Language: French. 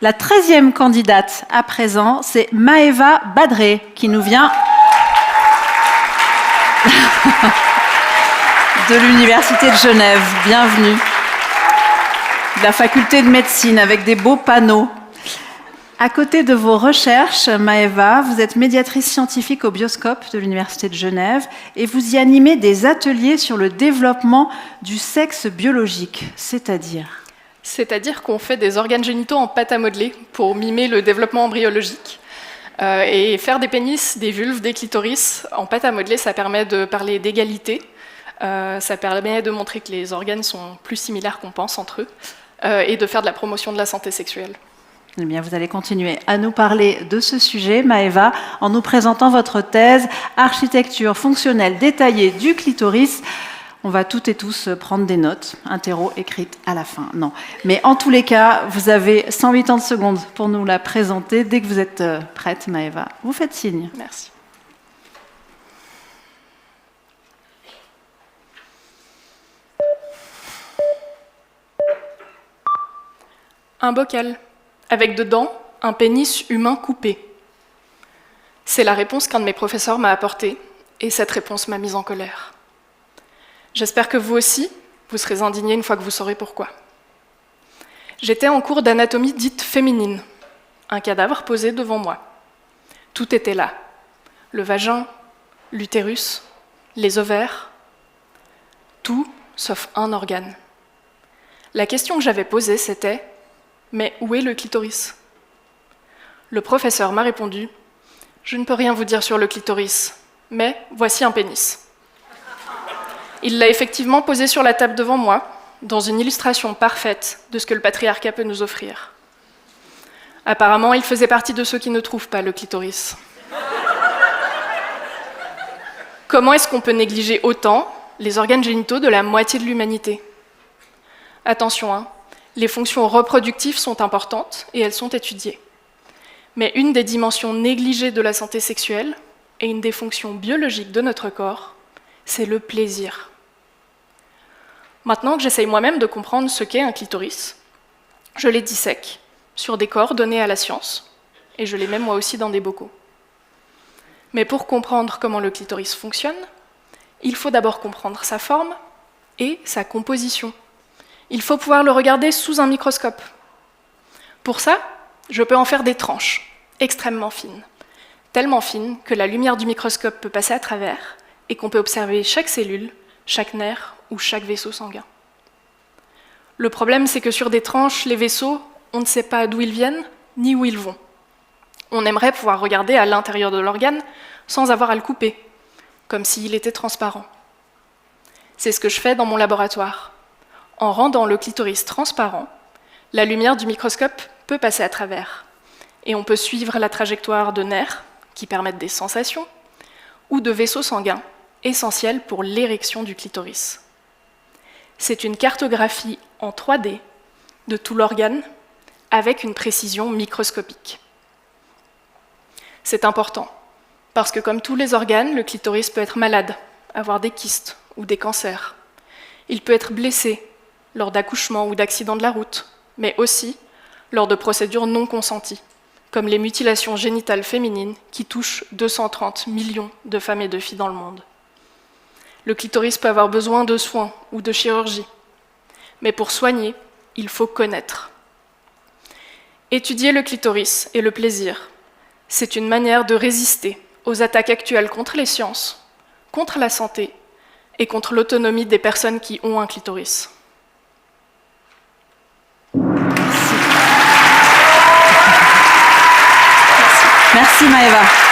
La 13e candidate à présent, c'est Maëva Badré, qui nous vient de l'Université de Genève. Bienvenue. De la faculté de médecine, avec des beaux panneaux. À côté de vos recherches, Maëva, vous êtes médiatrice scientifique au Bioscope de l'Université de Genève et vous y animez des ateliers sur le développement du sexe biologique, c'est-à-dire qu'on fait des organes génitaux en pâte à modeler pour mimer le développement embryologique. Et faire des pénis, des vulves, des clitoris en pâte à modeler, ça permet de parler d'égalité, ça permet de montrer que les organes sont plus similaires qu'on pense entre eux, et de faire de la promotion de la santé sexuelle. Eh bien, vous allez continuer à nous parler de ce sujet, Maëva, en nous présentant votre thèse « Architecture fonctionnelle détaillée du clitoris ». On va toutes et tous prendre des notes, interro écrites à la fin. Non. Mais en tous les cas, vous avez 180 secondes pour nous la présenter. Dès que vous êtes prête, Maëva, vous faites signe. Merci. Un bocal, avec dedans un pénis humain coupé. C'est la réponse qu'un de mes professeurs m'a apportée, et cette réponse m'a mise en colère. J'espère que vous aussi, vous serez indignés une fois que vous saurez pourquoi. J'étais en cours d'anatomie dite féminine, un cadavre posé devant moi. Tout était là, le vagin, l'utérus, les ovaires, tout sauf un organe. La question que j'avais posée, c'était « Mais où est le clitoris ?» Le professeur m'a répondu « Je ne peux rien vous dire sur le clitoris, mais voici un pénis. » Il l'a effectivement posé sur la table devant moi, dans une illustration parfaite de ce que le patriarcat peut nous offrir. Apparemment, il faisait partie de ceux qui ne trouvent pas le clitoris. Comment est-ce qu'on peut négliger autant les organes génitaux de la moitié de l'humanité ? Attention, hein, les fonctions reproductives sont importantes et elles sont étudiées. Mais une des dimensions négligées de la santé sexuelle et une des fonctions biologiques de notre corps, c'est le plaisir. Maintenant que j'essaye moi-même de comprendre ce qu'est un clitoris, je les dissèque sur des corps donnés à la science, et je les mets moi aussi dans des bocaux. Mais pour comprendre comment le clitoris fonctionne, il faut d'abord comprendre sa forme et sa composition. Il faut pouvoir le regarder sous un microscope. Pour ça, je peux en faire des tranches, extrêmement fines, tellement fines que la lumière du microscope peut passer à travers et qu'on peut observer chaque cellule, chaque nerf ou chaque vaisseau sanguin. Le problème, c'est que sur des tranches, les vaisseaux, on ne sait pas d'où ils viennent ni où ils vont. On aimerait pouvoir regarder à l'intérieur de l'organe sans avoir à le couper, comme s'il était transparent. C'est ce que je fais dans mon laboratoire. En rendant le clitoris transparent, la lumière du microscope peut passer à travers, et on peut suivre la trajectoire de nerfs, qui permettent des sensations, ou de vaisseaux sanguins, essentiels pour l'érection du clitoris. C'est une cartographie en 3D de tout l'organe, avec une précision microscopique. C'est important, parce que comme tous les organes, le clitoris peut être malade, avoir des kystes ou des cancers. Il peut être blessé lors d'accouchements ou d'accidents de la route, mais aussi lors de procédures non consenties, comme les mutilations génitales féminines qui touchent 230 millions de femmes et de filles dans le monde. Le clitoris peut avoir besoin de soins ou de chirurgie, mais pour soigner, il faut connaître. Étudier le clitoris et le plaisir, c'est une manière de résister aux attaques actuelles contre les sciences, contre la santé et contre l'autonomie des personnes qui ont un clitoris. Merci Maëva.